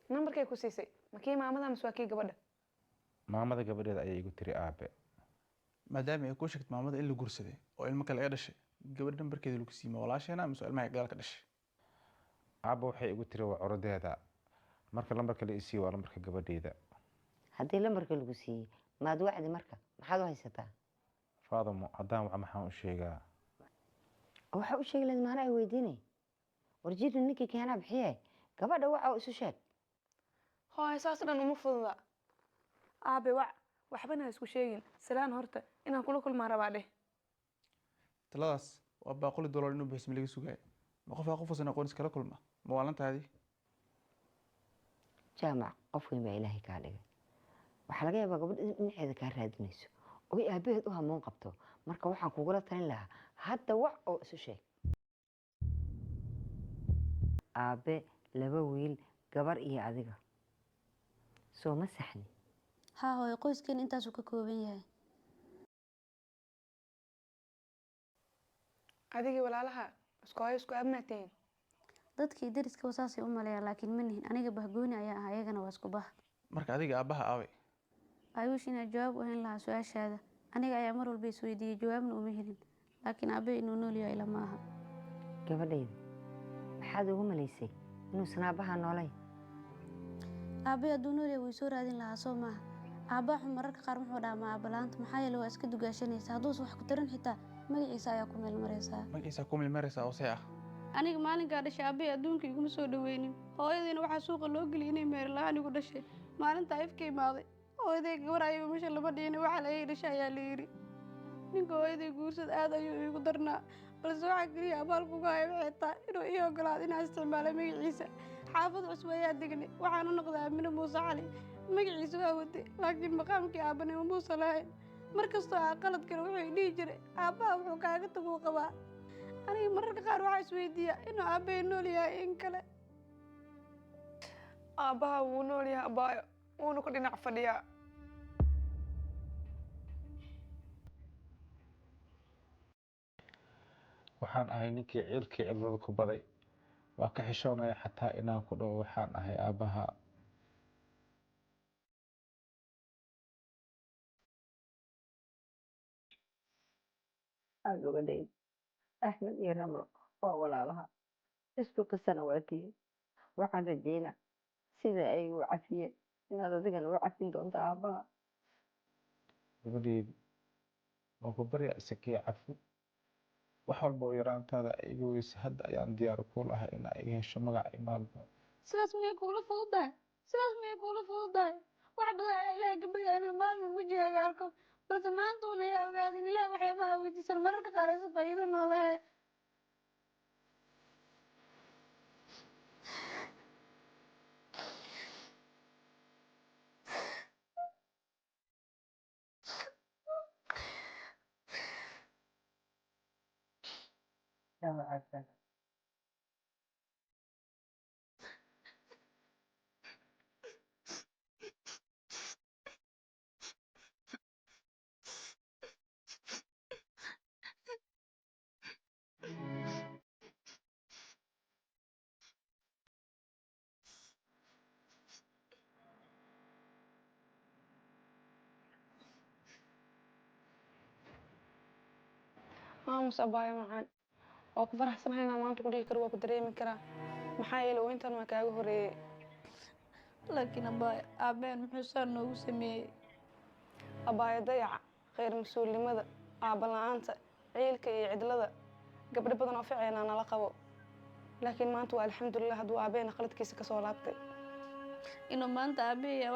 nambarkay ku siisay makii maamada maswaakii gabadha maamada gabadheeda ayay igu tiri aabe maadaama ay ku sheegtay maamada in la guursaday oo ilmo kale ay dhashay gabadha nambarkeeda lagu siiyay walaasheena ama ilmaha gadaal ka dhashay aabe waxay igu tiri waa corodeeda marka lambarka la isiiyo waa lambarka gabadheeda haddii lambarka lagu siiyey maad wacdi marka maxaad u haysataa faadamo haddaan waca maxaan u sheegaa waxa u sheegi lahayd maana ay weydiinay warjirna ninkii keenaa bixiye gabadha waxa isu sheeg hooy saas dhan uma fududa aabe waxbana isku sheegin salaan horta inaan kula kulmaan rabaa dheh taladaas waa baaquli dollar inuu bixiso laga sugay ma qof wasan aqoon iskala kulma ma waalantaadii jaamac qof weyn baa ilaahay kaa dhigay waxaa laga yaabaa gabadha dhinaceeda kaa raadinayso oy aabaheed u hamuun qabto marka waxaan kugula talin lahaa hadda wac oo isu sheeg aabe laba wiil gabar iyo adiga soo ma saxni haa hooyo qoyskeena intaasuu ka kooban yahay adigii walaalaha isku hooyo isku abmaateen dadkii dariska wasaasay u maleeyaan laakiin ma nihin aniga bahgooni ayaa ah ayagana waa isku bah marka adiga aabaha aaway I wish inaad jawaab u hayn lahaa su-aashaada aniga ayaa mar walba isweydiiyey jawaabna uma helin laakiin aabe inuu nool yahay lama aha gabadhayda maxaad ugu malaysay inuusan aabaha noolayn aabe hadduu nool yahay way soo raadin lahaa soo maaha aabaha xun mararka qaar muxuu dhaamaa aabalaanta maxaa yeele waa iska dugaashanaysa hadduusan wax ku tarin xitaa magaciisa ayaa ku meel maraysaa magaciisa ku meel maraysaa oo see ah aniga maalinkaa dhashay aabe adduunka iguma soo dhaweynin hooyadayna waxaa suuqa loo geliyay inay meeri lahaan igu dhashay maalintaa ifka imaaday hooyaday gabar ayaba meesha lama dhihina waxa la dhashay ayaa la yidhi ninka hooyaday guursad aad ayuu iigu darnaa balse waxaa keliya abaalkuga haya waxay tahay inuu ii ogolaado inaan isticmaalo magaciisa xaafad cusub ayaa degnay waxaan u noqday aamine muuse cali magaciisa waa watay laakiin maqaamkii aabanimo muuse lahayn markastoo aa qalad kale wuxuu dhihi jiray aabbaha wuxuu kaaga taguu qabaa aniga mararka qaar waxaa isweydiiyaa inuu aabbahay nool yahay in kale aabbaha wuu nool yahay abaayo wuuna ku dhinac fadhiyaa waxaan ahay ninkii ciilkii cilmada ku baday waa ka xishoonaya xataa inaan ku dhaho waxaan ahay aabaha aada uga dhayn axmed iyo ramlo waa walaalaha isku qisana waa tihiin waxaan rajeynaa sida ay u cafiyeen inaad adigana u cafin doonto aabaha gabadheedi waan ku baryaa isakii cafi wax walba oo yaraantaada iga weysa hadda ayaan diyaar ku lahay inaa iga hesho magac imaalba sidaas miyay kuula fududahay wax badan ayaa ilaahay ka baryaa inaan maalin wejigaaga arko balse maanta uun ayaa ogaadin ilaah waxyaabaha weydiisan mararka qaar aysa faa'iido noolahe maamus abaayo macaan waa ku faraxsanahay inaan maanta ku dhihi karo waa ku dareemi karaa maxaa yeele intan waa kaaga horeeyey laakiin abaayo aabeen muxuu saa noogu sameeyey abaayo dayaca khayr mas-uulnimada aabba la-aanta ciilka iyo cidlada gabdho badan oo ficeena nala qabo laakiin maanta waa alxamdulilah hadduu aabeena qaladkiisa kasoo laabtay inuu maanta aabeeya